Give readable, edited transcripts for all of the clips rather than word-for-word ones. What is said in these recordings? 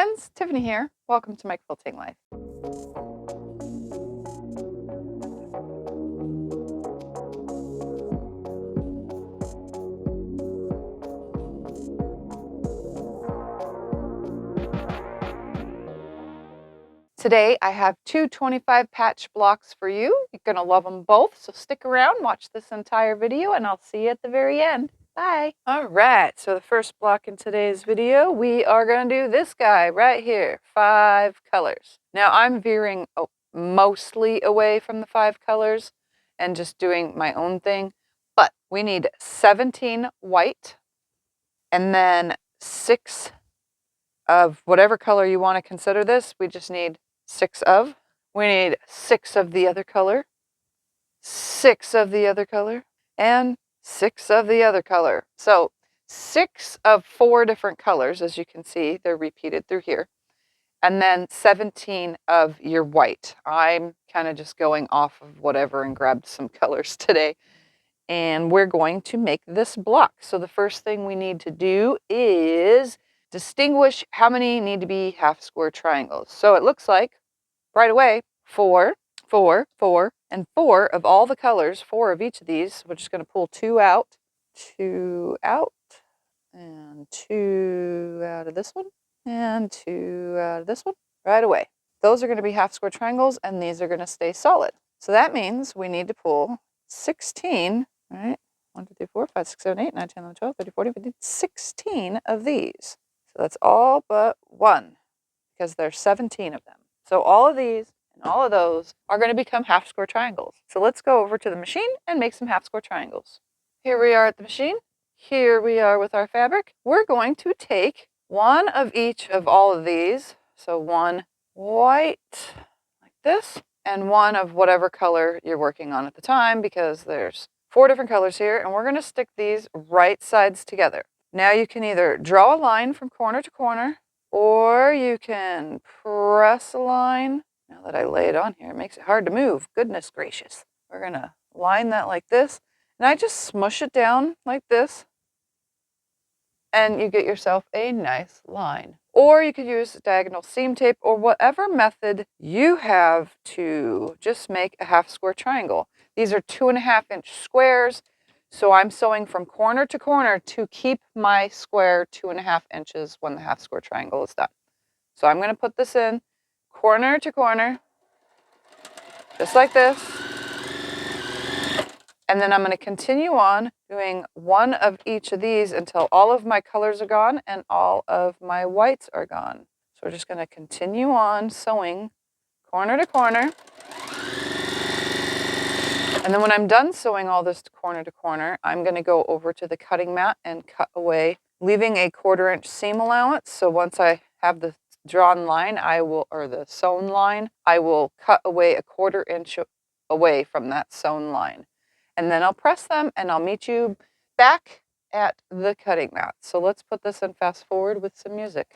friends, Tiffany here. Welcome to my quilting life. Today I have two 25 patch blocks for you. You're going to love them both, so stick around, watch this entire video, and I'll see you at the very end. Bye. All right, so the first block in today's video, we are going to do this guy right here, 5 colors. Now I'm veering mostly away from the 5 colors and just doing my own thing, but we need 17 white and then 6 of whatever color you want to consider this. We just need 6 of. We need 6 of the other color, 6 of the other color, and 6 of the other color. So 6 of 4 different colors, as you can see, they're repeated through here. And then 17 of your white. I'm kind of just going off of whatever and grabbed some colors today. And we're going to make this block. So the first thing we need to do is distinguish how many need to be half square triangles. So it looks like right away 4, 4, 4, and 4 of all the colors, 4 of each of these. We're just going to pull 2 out, 2 out, and 2 out of this one, and 2 out of this one right away. Those are going to be half square triangles, and these are going to stay solid. So that means we need to pull 16, right? 1, 2, 3, 4, 5, 6, 7, 8, 9, 10, 11, 12, 13, 14, 15, 16 of these. So that's all but 1, because there's 17 of them. So all of these and all of those are going to become half square triangles. So let's go over to the machine and make some half square triangles. Here we are at the machine. Here we are with our fabric. We're going to take 1 of each of all of these. So 1 white, like this, and 1 of whatever color you're working on at the time, because there's 4 different colors here, and we're going to stick these right sides together. Now you can either draw a line from corner to corner, or you can press a line. Now that I lay it on here, it makes it hard to move. Goodness gracious. We're going to line that like this, and I just smush it down like this, and you get yourself a nice line. Or you could use diagonal seam tape or whatever method you have to just make a half square triangle. These are 2.5-inch squares, so I'm sewing from corner to corner to keep my square 2.5 inches when the half square triangle is done. So I'm going to put this in corner to corner, just like this. And then I'm going to continue on doing 1 of each of these until all of my colors are gone and all of my whites are gone. So we're just going to continue on sewing corner to corner. And then when I'm done sewing all this corner to corner, I'm going to go over to the cutting mat and cut away, leaving a 1/4 inch seam allowance. So once I have the drawn line, or the sewn line, I will cut away a 1/4 inch away from that sewn line. And then I'll press them and I'll meet you back at the cutting mat. So let's put this in fast forward with some music.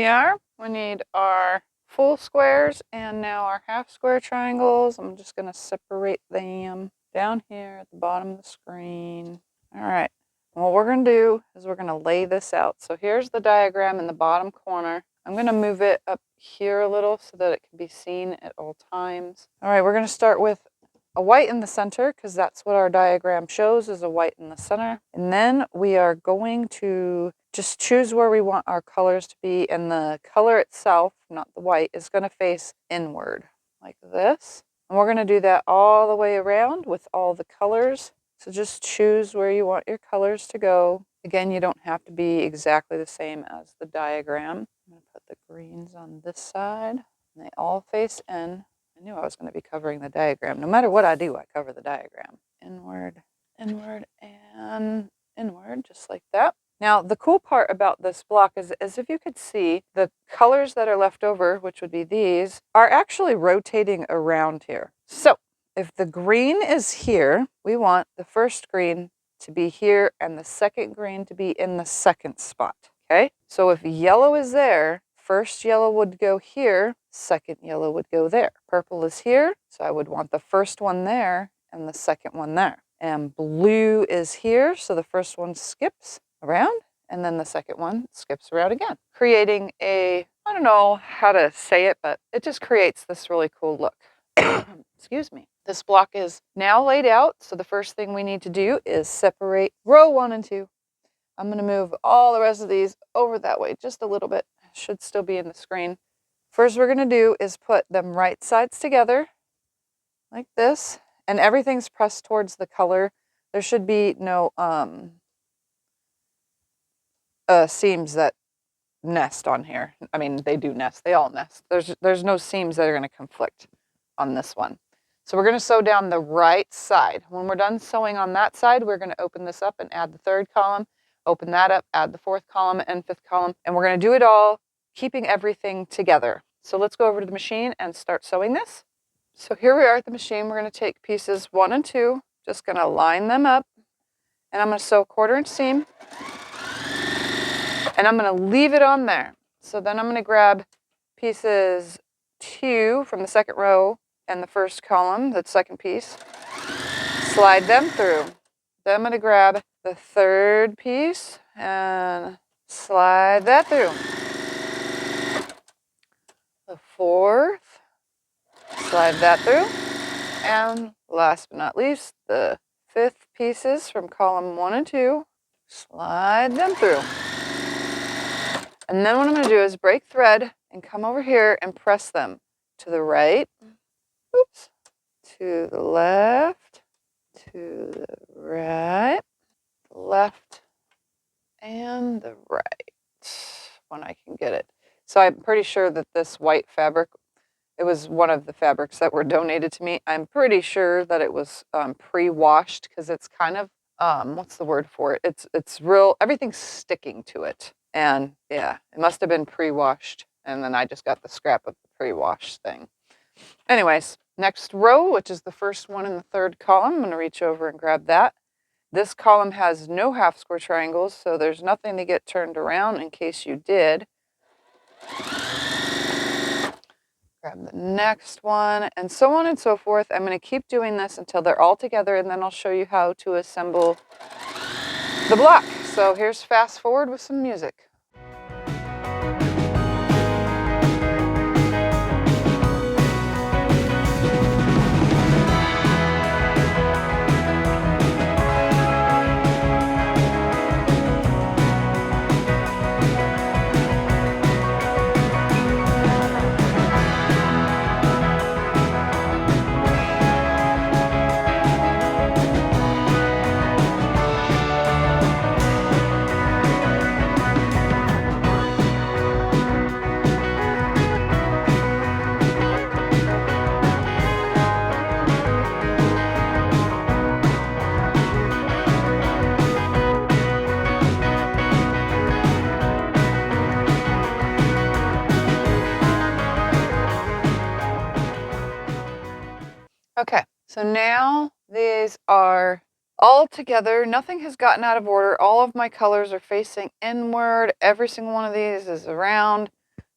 we are. We need our full squares and now our half square triangles. I'm just going to separate them down here at the bottom of the screen. All right. What we're going to do is we're going to lay this out. So here's the diagram in the bottom corner. I'm going to move it up here a little so that it can be seen at all times. All right, we're going to start with a white in the center because that's what our diagram shows, is a white in the center. And then we are going to just choose where we want our colors to be, and the color itself, not the white, is going to face inward like this. And we're going to do that all the way around with all the colors. So just choose where you want your colors to go. Again, you don't have to be exactly the same as the diagram. I'm going to put the greens on this side, and they all face in. I knew I was going to be covering the diagram. No matter what I do, I cover the diagram. Inward, inward, and inward, just like that. Now, the cool part about this block is if you could see, the colors that are left over, which would be these, are actually rotating around here. So, if the green is here, we want the first green to be here and the second green to be in the second spot, okay? So if yellow is there, first yellow would go here, second yellow would go there. Purple is here, so I would want the first one there and the second one there. And blue is here, so the first one skips around, and then the second one skips around again, creating a, I don't know how to say it, but it just creates this really cool look. Excuse me. This block is now laid out, so the first thing we need to do is separate row 1 and 2. I'm going to move all the rest of these over that way just a little bit. Should still be in the screen. First we're going to do is put them right sides together like this, and everything's pressed towards the color. There should be no seams that nest on here. I mean, they do nest. They all nest. There's no seams that are going to conflict on this one. So we're going to sew down the right side. When we're done sewing on that side, we're going to open this up and add the third column, open that up, add the fourth column and fifth column, and we're going to do it all, keeping everything together. So let's go over to the machine and start sewing this. So here we are at the machine. We're going to take pieces 1 and 2, just going to line them up, and I'm going to sew a 1/4 inch seam, and I'm going to leave it on there. So then I'm going to grab pieces 2 from the second row and the first column, the second piece, slide them through. Then I'm going to grab the third piece and slide that through. The fourth, slide that through. And last but not least, the fifth pieces from column 1 and 2, slide them through. And then what I'm going to do is break thread and come over here and press them to the right, oops, to the left, to the right, the left, and the right, when I can get it. So I'm pretty sure that this white fabric, it was one of the fabrics that were donated to me. I'm pretty sure that it was pre-washed because it's kind of, what's the word for it? It's real, everything's sticking to it. And yeah, it must have been pre-washed. And then I just got the scrap of the pre-washed thing. Anyways, next row, which is the first one in the third column, I'm going to reach over and grab that. This column has no half square triangles, so there's nothing to get turned around in case you did. Grab the next one, and so on and so forth. I'm going to keep doing this until they're all together, and then I'll show you how to assemble the block. So here's fast forward with some music. Okay, so now these are all together. Nothing has gotten out of order. All of my colors are facing inward. Every single one of these is around.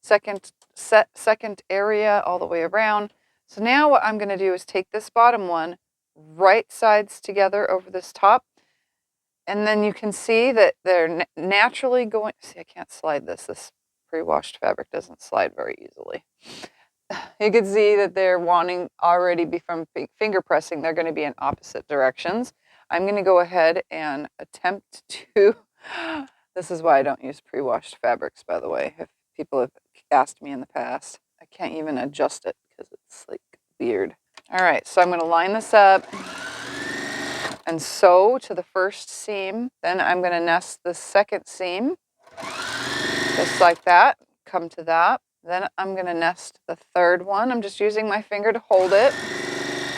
second area all the way around. So now what I'm going to do is take this bottom one, right sides together over this top, and then you can see that they're naturally going. See, I can't slide this. This pre-washed fabric doesn't slide very easily. You can see that they're wanting already be from finger pressing. They're going to be in opposite directions. I'm going to go ahead and attempt to. This is why I don't use pre-washed fabrics, by the way. If people have asked me in the past, I can't even adjust it because it's like weird. All right, so I'm going to line this up and sew to the first seam. Then I'm going to nest the second seam, just like that. Come to that. Then I'm going to nest the third one. I'm just using my finger to hold it,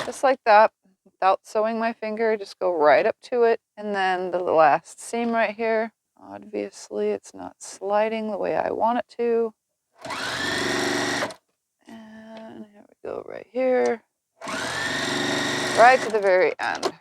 just like that. Without sewing my finger, just go right up to it. And then the last seam right here. Obviously, it's not sliding the way I want it to. And here we go right here. Right to the very end.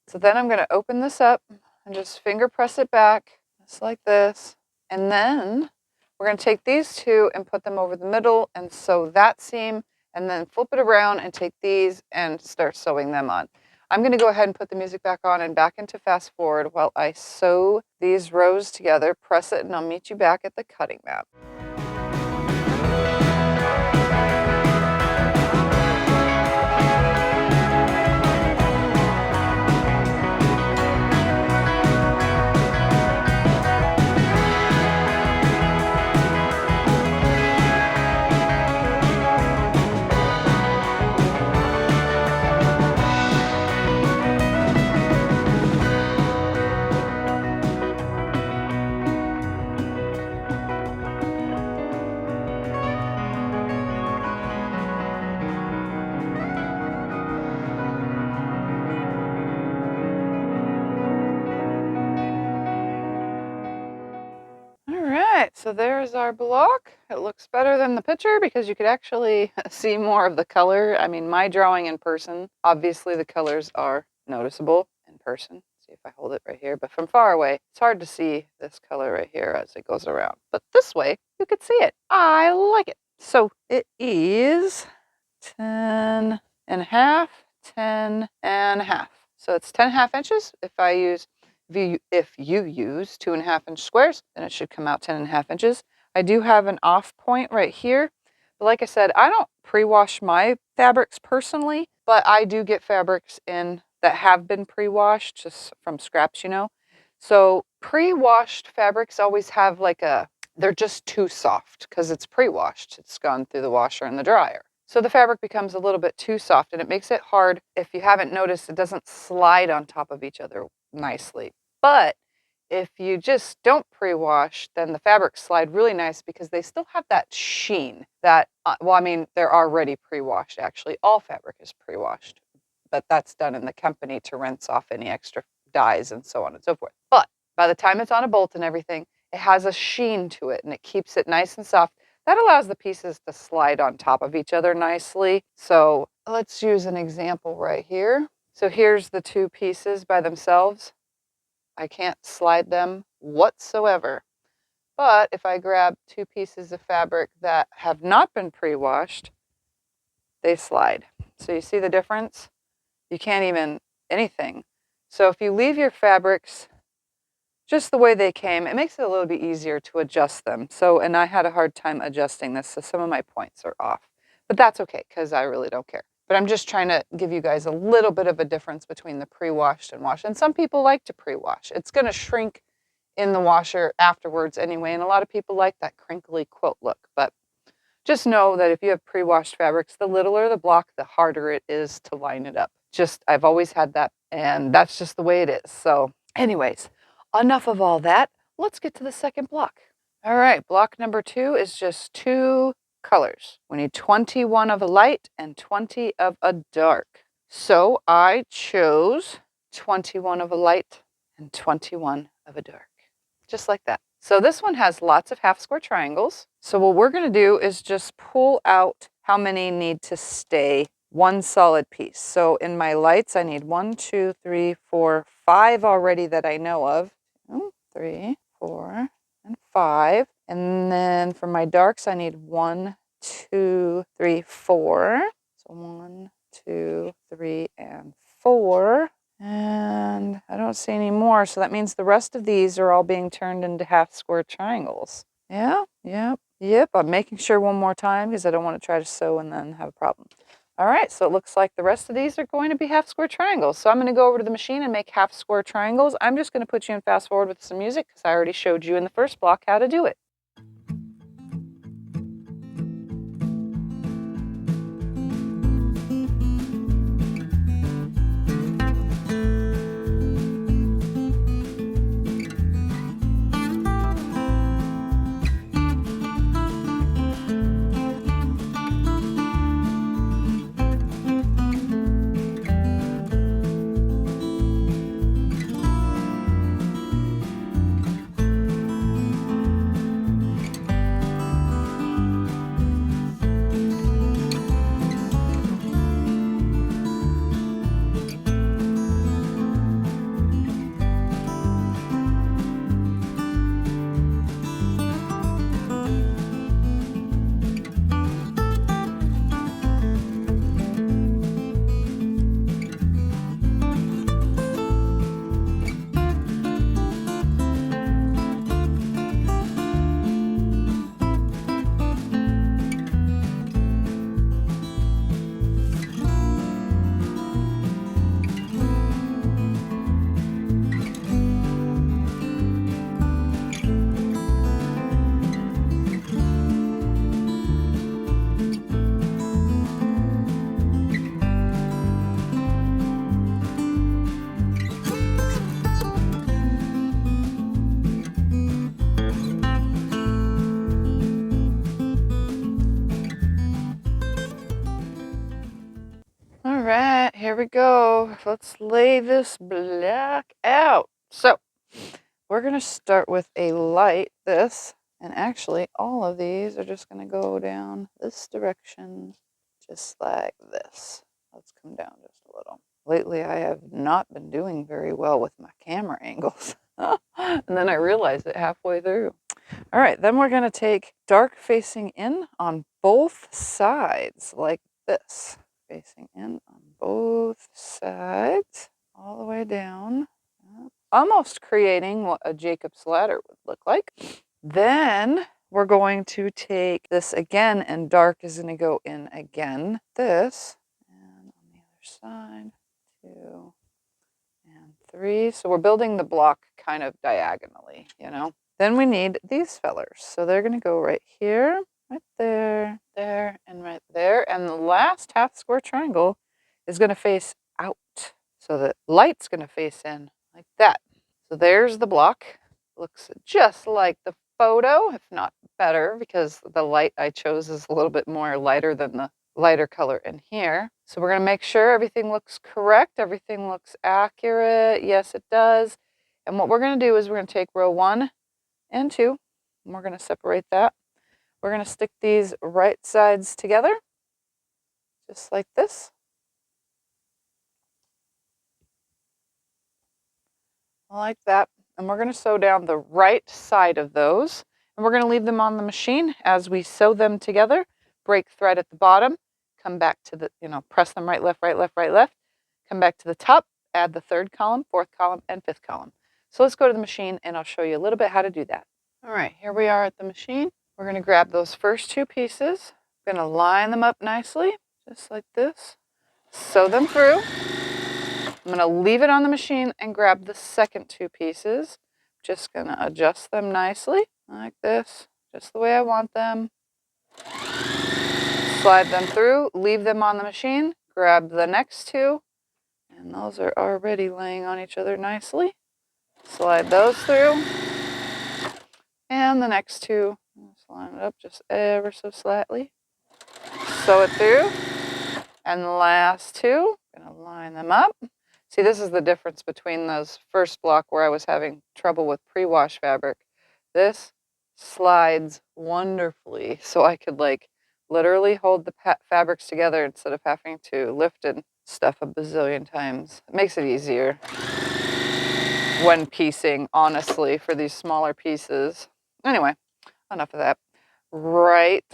So then I'm going to open this up and just finger press it back, just like this. And then we're going to take these two and put them over the middle and sew that seam, and then flip it around and take these and start sewing them on. I'm going to go ahead and put the music back on and back into fast forward while I sew these rows together, press it, and I'll meet you back at the cutting mat. So there's our block. It looks better than the picture because you could actually see more of the color. I mean, my drawing in person, obviously the colors are noticeable in person. See if I hold it right here, but from far away, it's hard to see this color right here as it goes around. But this way, you could see it. I like it. So it is 10 and a half, 10 and a half. So it's 10.5 inches. If you use 2.5-inch squares, then it should come out 10.5 inches. I do have an off point right here. But like I said, I don't pre-wash my fabrics personally, but I do get fabrics in that have been pre-washed just from scraps, you know. So pre-washed fabrics always have they're just too soft because it's pre-washed. It's gone through the washer and the dryer. So the fabric becomes a little bit too soft, and it makes it hard. If you haven't noticed, it doesn't slide on top of each other nicely. But if you just don't pre-wash, then the fabrics slide really nice because they still have that sheen that, well, I mean, they're already pre-washed, actually. All fabric is pre-washed, but that's done in the company to rinse off any extra dyes and so on and so forth. But by the time it's on a bolt and everything, it has a sheen to it, and it keeps it nice and soft. That allows the pieces to slide on top of each other nicely. So let's use an example right here. So here's the two pieces by themselves. I can't slide them whatsoever. But if I grab two pieces of fabric that have not been pre-washed, they slide. So you see the difference? You can't even anything. So if you leave your fabrics just the way they came, it makes it a little bit easier to adjust them. So, and I had a hard time adjusting this, so some of my points are off. But that's okay, because I really don't care. But I'm just trying to give you guys a little bit of a difference between the pre-washed and washed. And some people like to pre-wash. It's going to shrink in the washer afterwards anyway, and a lot of people like that crinkly quilt look. But just know that if you have pre-washed fabrics, the littler the block, the harder it is to line it up. I've always had that, and that's just the way it is. So anyways, enough of all that. Let's get to the second block. All right, block number 2 is just 2 colors. We need 21 of a light and 20 of a dark. So I chose 21 of a light and 21 of a dark, just like that. So this one has lots of half square triangles. So what we're going to do is just pull out how many need to stay one solid piece. So in my lights, I need 1, 2, 3, 4, 5 already that I know of. 3, 4, and 5. And then for my darks, I need 1, 2, 3, 4. So 1, 2, 3, and 4. And I don't see any more, so that means the rest of these are all being turned into half square triangles. Yeah, yep. I'm making sure one more time because I don't want to try to sew and then have a problem. All right, so it looks like the rest of these are going to be half square triangles. So I'm going to go over to the machine and make half square triangles. I'm just going to put you in fast forward with some music because I already showed you in the first block how to do it. All right, here we go. Let's lay this block out. So we're going to start with a light, this, and actually all of these are just going to go down this direction, just like this. Let's come down just a little. Lately, I have not been doing very well with my camera angles. And then I realized it halfway through. All right, then we're going to take dark facing in on both sides, like this. Facing in on both sides, all the way down. Almost creating what a Jacob's ladder would look like. Then we're going to take this again, and dark is going to go in again. This, and on the other side, 2 and 3. So we're building the block kind of diagonally, you know. Then we need these fellers. So they're going to go right here, right there, there, and right there. And the last half square triangle is going to face out. So the light's going to face in like that. So there's the block. Looks just like the photo, if not better, because the light I chose is a little bit more lighter than the lighter color in here. So we're going to make sure everything looks correct, everything looks accurate. Yes, it does. And what we're going to do is we're going to take row 1 and 2, and we're going to separate that. We're going to stick these right sides together, just like this. Like that. And we're going to sew down the right side of those, and we're going to leave them on the machine as we sew them together. Break thread at the bottom, come back to the, press them right, left, right, left, right, left. Come back to the top, add the 3rd column, 4th column, and 5th column. So let's go to the machine, and I'll show you a little bit how to do that. All right, here we are at the machine. We're going to grab those first 2 pieces. We're going to line them up nicely, just like this. Sew them through. I'm going to leave it on the machine and grab the second 2 pieces. Just going to adjust them nicely, like this, just the way I want them. Slide them through, leave them on the machine, grab the next 2, and those are already laying on each other nicely. Slide those through, and the next 2, let's line it up just ever so slightly. Sew it through, and the last 2, I'm going to line them up. See, this is the difference between those first block where I was having trouble with pre-wash fabric. This slides wonderfully, so I could literally hold the fabrics together instead of having to lift and stuff a bazillion times. It makes it easier when piecing, honestly, for these smaller pieces. Anyway, enough of that. Right.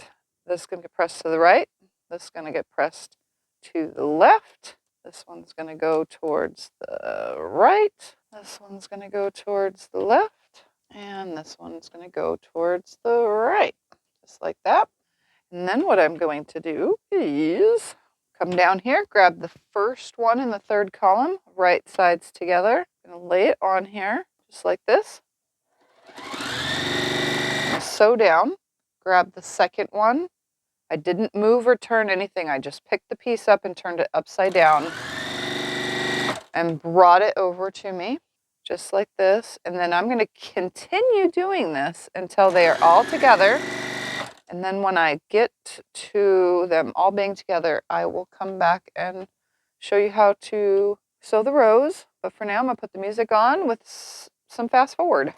This is going to get pressed to the right. This is going to get pressed to the left. This one's going to go towards the right. This one's going to go towards the left. And this one's going to go towards the right. Just like that. And then what I'm going to do is come down here, grab the first one in the third column, right sides together. I'm going to lay it on here, just like this. Sew down, grab the second one. I didn't move or turn anything. I just picked the piece up and turned it upside down and brought it over to me, just like this. And then I'm going to continue doing this until they are all together. And then when I get to them all being together, I will come back and show you how to sew the rows. But for now, I'm going to put the music on with some fast forward.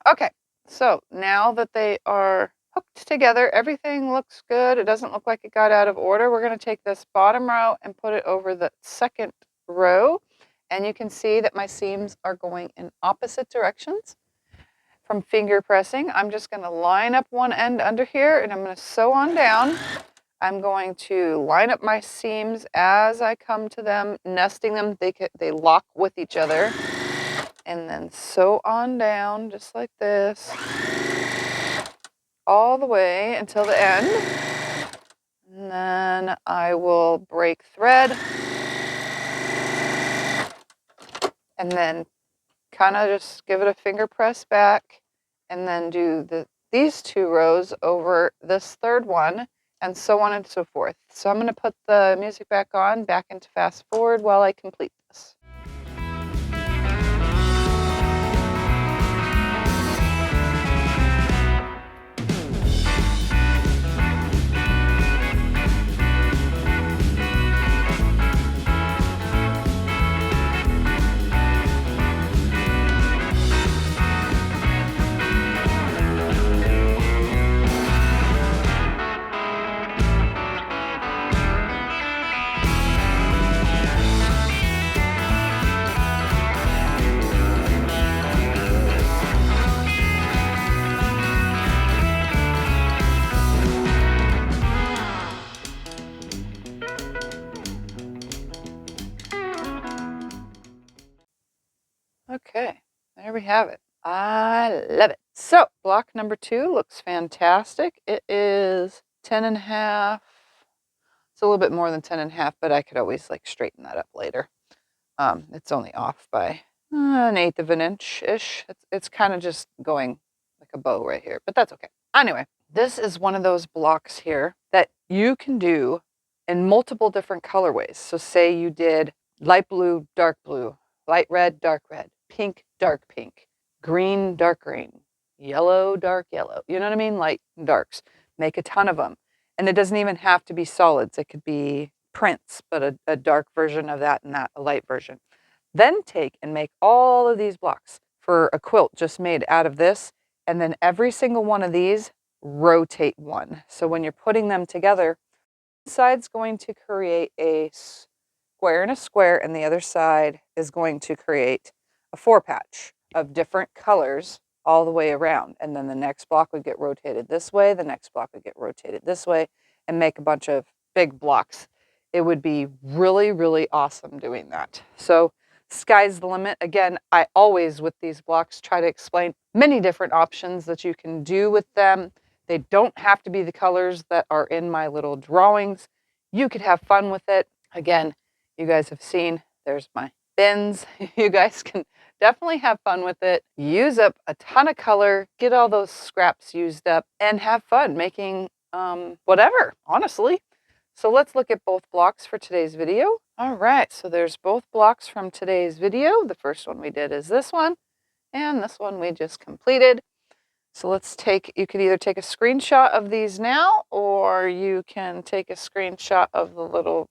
Okay, so now that they are hooked together, everything looks good. It doesn't look like it got out of order. We're going to take this bottom row and put it over the second row. And you can see that my seams are going in opposite directions from finger pressing. I'm just going to line up one end under here and I'm going to sew on down. I'm going to line up my seams as I come to them, nesting them. They lock with each other. And then sew on down just like this, all the way until the end. And then I will break thread and then kind of just give it a finger press back and then do these two rows over this third one and so on and so forth. So I'm going to put the music back on, back into fast forward while I complete this. Okay, there we have it. I love it. So block number 2 looks fantastic. It is 10.5. It's a little bit more than 10.5, but I could always like straighten that up later. It's only off by 1/8 of an inch-ish. It's kind of just going like a bow right here, but that's okay. Anyway, this is one of those blocks here that you can do in multiple different colorways. So say you did light blue, dark blue, light red, dark red, pink, dark pink, green, dark green, yellow, dark yellow. You know what I mean? Light and darks. Make a ton of them. And it doesn't even have to be solids. It could be prints, but a dark version of that and a light version. Then take and make all of these blocks for a quilt just made out of this. And then every single one of these, rotate one. So when you're putting them together, one side's going to create a square and a square, and the other side is going to create a 4-patch of different colors all the way around. And then the next block would get rotated this way, the next block would get rotated this way, and make a bunch of big blocks. It would be really, really awesome doing that. So sky's the limit. Again, I always, with these blocks, try to explain many different options that you can do with them. They don't have to be the colors that are in my little drawings. You could have fun with it. Again, you guys have seen, there's my bins. You guys can definitely have fun with it. Use up a ton of color, get all those scraps used up, and have fun making whatever, honestly. So let's look at both blocks for today's video. All right, so there's both blocks from today's video. The first one we did is this one, and this one we just completed. So you can either take a screenshot of these now, or you can take a screenshot of the little,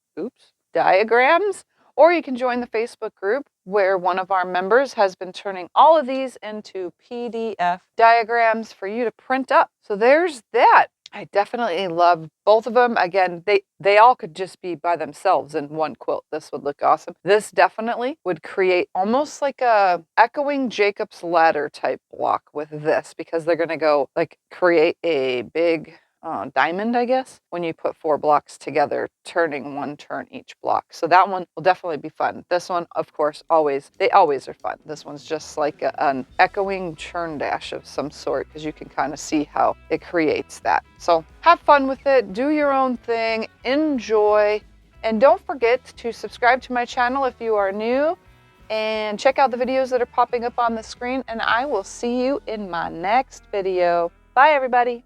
diagrams, or you can join the Facebook group where one of our members has been turning all of these into PDF diagrams for you to print up. So there's that. I definitely love both of them. Again, they all could just be by themselves in one quilt. This would look awesome. This definitely would create almost like a echoing Jacob's ladder type block with this, because they're going to go like create a big diamond, I guess, when you put 4 blocks together, turning 1 turn each block. So that one will definitely be fun. This one, of course, they always are fun. This one's just like an echoing churn dash of some sort, because you can kind of see how it creates that. So have fun with it, do your own thing, enjoy, and don't forget to subscribe to my channel if you are new, and check out the videos that are popping up on the screen, and I will see you in my next video. Bye, everybody.